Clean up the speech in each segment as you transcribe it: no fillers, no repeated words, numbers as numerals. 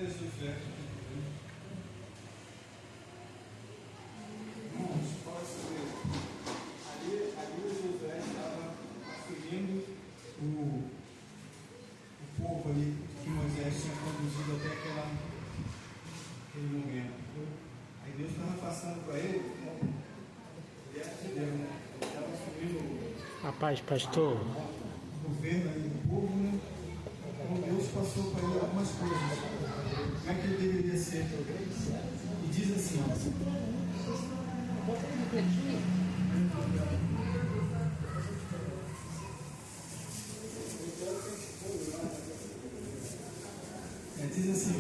ver Josué. Irmãos, pode saber. Ali o Josué estava assumindo o povo ali que Moisés tinha conduzido até aquele momento. Aí Deus estava passando para ele, ele era de Deus, né? Ele estava assumindo A paz, pastor. o governo aí do povo, né? Então Deus passou para ele algumas coisas. Como é que ele deveria ser? E diz assim, diz assim,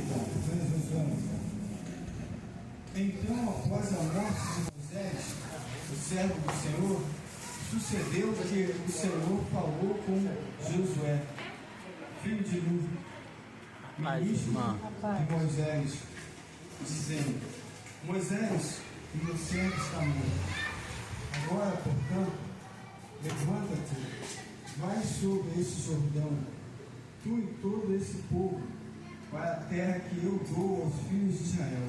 então, após a morte de Moisés, o servo do Senhor, sucedeu que o Senhor falou com Josué, filho de Nun, ministro de Moisés, dizendo: Moisés, o meu servo está morto. Agora, portanto, levanta-te, vai sobre esse Jordão, tu e todo esse povo, para a terra que eu dou aos filhos de Israel.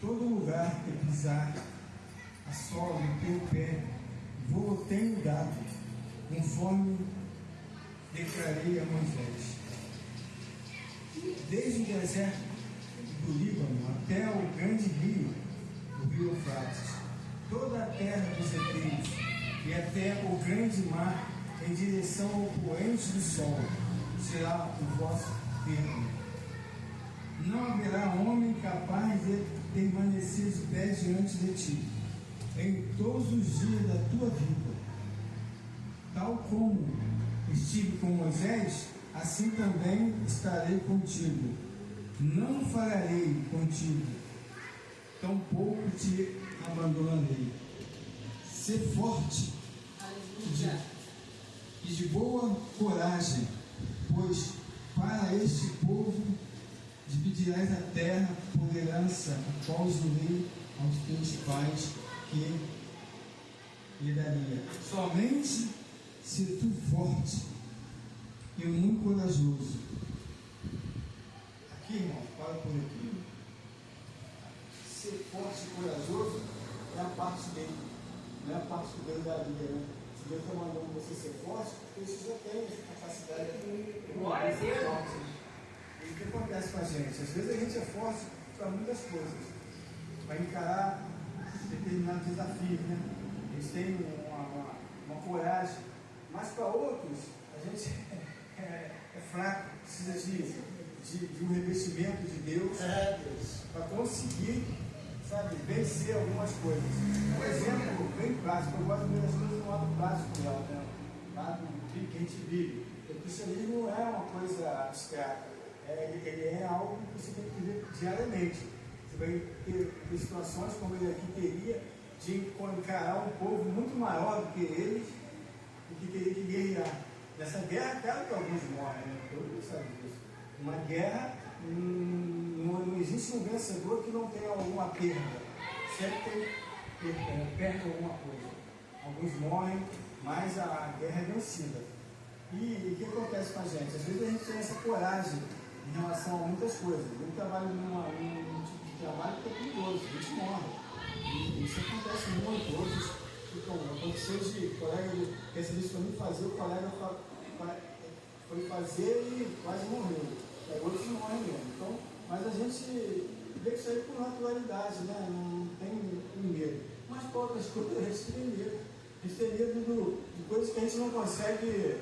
Todo lugar que pisar a sola do teu pé, vou tenho dado, conforme declarei a Moisés. Desde o deserto do Líbano até o grande rio, o rio Eufrates, toda a terra dos heteus e até o grande mar, em direção ao poente do sol, será o vosso termo. Não haverá homem capaz de permanecer de pé diante de ti, em todos os dias da tua vida. Tal como estive com Moisés, assim também estarei contigo. Não falharei contigo, tampouco te abandonarei. Sê forte e de boa coragem, pois para este povo dividirás a terra por herança, a qual jurei aos teus pais que lhe daria. Somente se tu forte e muito corajoso. Aqui, irmão, para por aqui. Ser forte e corajoso é a parte dele, não é a parte que Deus daria, né? Se Deus está mandando você ser forte, porque você já tem essa capacidade de Glória a Deus. E o que acontece com a gente? Às vezes a gente é forte para muitas coisas, para encarar determinados desafios, né? A gente tem uma coragem, mas para outros a gente é fraco, precisa de um revestimento de Deus para conseguir, sabe, vencer algumas coisas. Um exemplo bem prático, eu gosto de ver as coisas no lado prático dela, né? Lado que a gente vive. O cristianismo não é uma coisa abstrata. Ele é algo que você tem que viver diariamente. Você vai ter situações como ele aqui teria, de encarar um povo muito maior do que eles e que teria que guerrear. Nessa guerra, claro que alguns morrem, né? Todo mundo sabe disso. Uma guerra, não existe um vencedor que não tenha alguma perda. Sempre tem perde alguma coisa. Alguns morrem, mas a guerra é vencida. E o que acontece com a gente? Às vezes a gente tem essa coragem em relação a muitas coisas. Eu trabalho num tipo de trabalho que é perigoso, a gente morre. E isso acontece muito. Outros aconteceu de colega receber isso para mim fazer, o colega foi fazer e quase morreu. E outros morrem mesmo. Então, mas a gente vê isso aí com naturalidade, né? Não tem medo. Mas para outras coisas a gente tem medo. A gente tem medo de coisas que a gente não consegue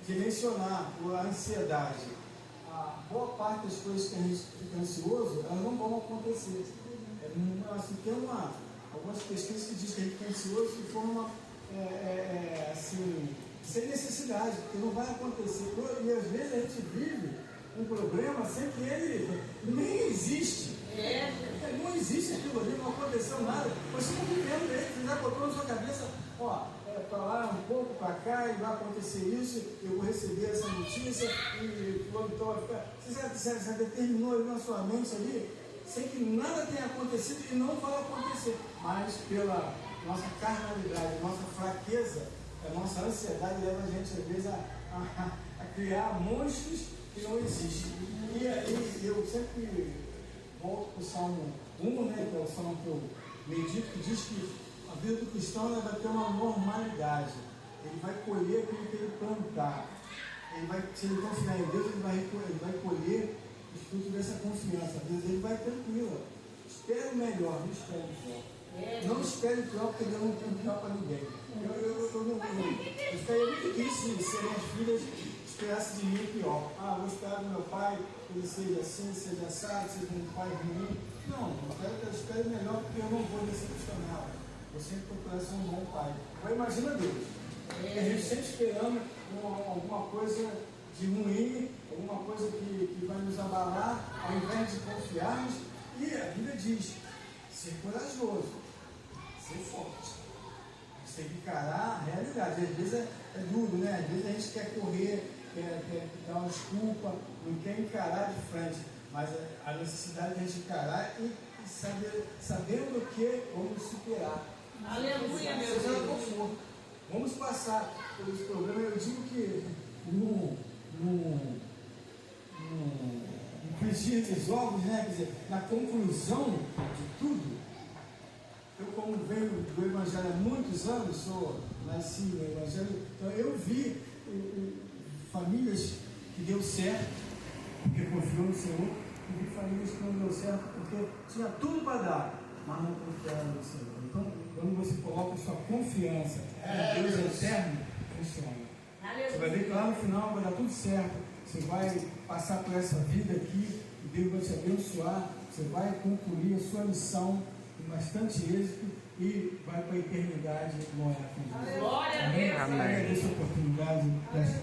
dimensionar, por ansiedade. A boa parte das coisas que a gente fica ansioso, elas não vão acontecer. Assim, tem algumas pesquisas que dizem que a gente fica ansioso de forma assim, sem necessidade, porque não vai acontecer. E às vezes a gente vive um problema sem que ele nem existe. Não existe aquilo ali, não aconteceu nada. Você está vivendo ele, você já botou na sua cabeça, para lá um pouco, para cá, e vai acontecer isso, eu vou receber essa notícia, e então vai ficar. Você já determinou ali na sua mente ali, sem que nada tenha acontecido e não vai acontecer. Mas pela nossa carnalidade, nossa fraqueza, a nossa ansiedade leva a gente às vezes a criar monstros que não existe. E aí eu sempre volto para o Salmo 1, né, que é o Salmo que eu medito, que diz que a vida do cristão vai ter uma normalidade. Ele vai colher aquilo que ele plantar. Se ele confiar em Deus, ele vai colher os frutos dessa confiança. Às vezes ele vai tranquilo. Espere o melhor, não espere o pior. Não espere o pior, porque Deus não tem o pior para ninguém. Eu ficaria muito triste se minhas filhas esperassem de mim o pior. Vou esperar do meu pai, que ele seja assim, seja assado, seja um pai ruim. Não, eu espero o melhor, porque eu não vou decepcionar. Eu sempre procuro ser um bom pai. Mas imagina Deus. A gente sempre esperando alguma coisa de ruim, alguma coisa que vai nos abalar, ao invés de confiarmos. E a Bíblia diz: ser corajoso, ser forte. Você tem que encarar a realidade. Às vezes é duro, né? Às vezes a gente quer correr, quer dar uma desculpa, não quer encarar de frente. Mas a necessidade de a gente encarar e sabendo o que vamos superar. Aleluia, meu Deus. Vamos passar por esse problema. Eu digo que no frigir dos ovos, né? Quer dizer, na conclusão de tudo, eu, como venho do Evangelho há muitos anos, nasci no Evangelho, então eu vi famílias que deu certo, porque confiou no Senhor, e vi famílias que não deu certo, porque tinha tudo para dar, mas não confiaram no Senhor. Então, quando você coloca sua confiança em Deus eterno, funciona. Você vai ver que lá no final vai dar tudo certo. Você vai passar por essa vida aqui, e Deus vai te abençoar. Você vai concluir a sua missão com bastante êxito e vai para a eternidade glória a Deus. Glória a Deus. Agradeço a oportunidade da escola.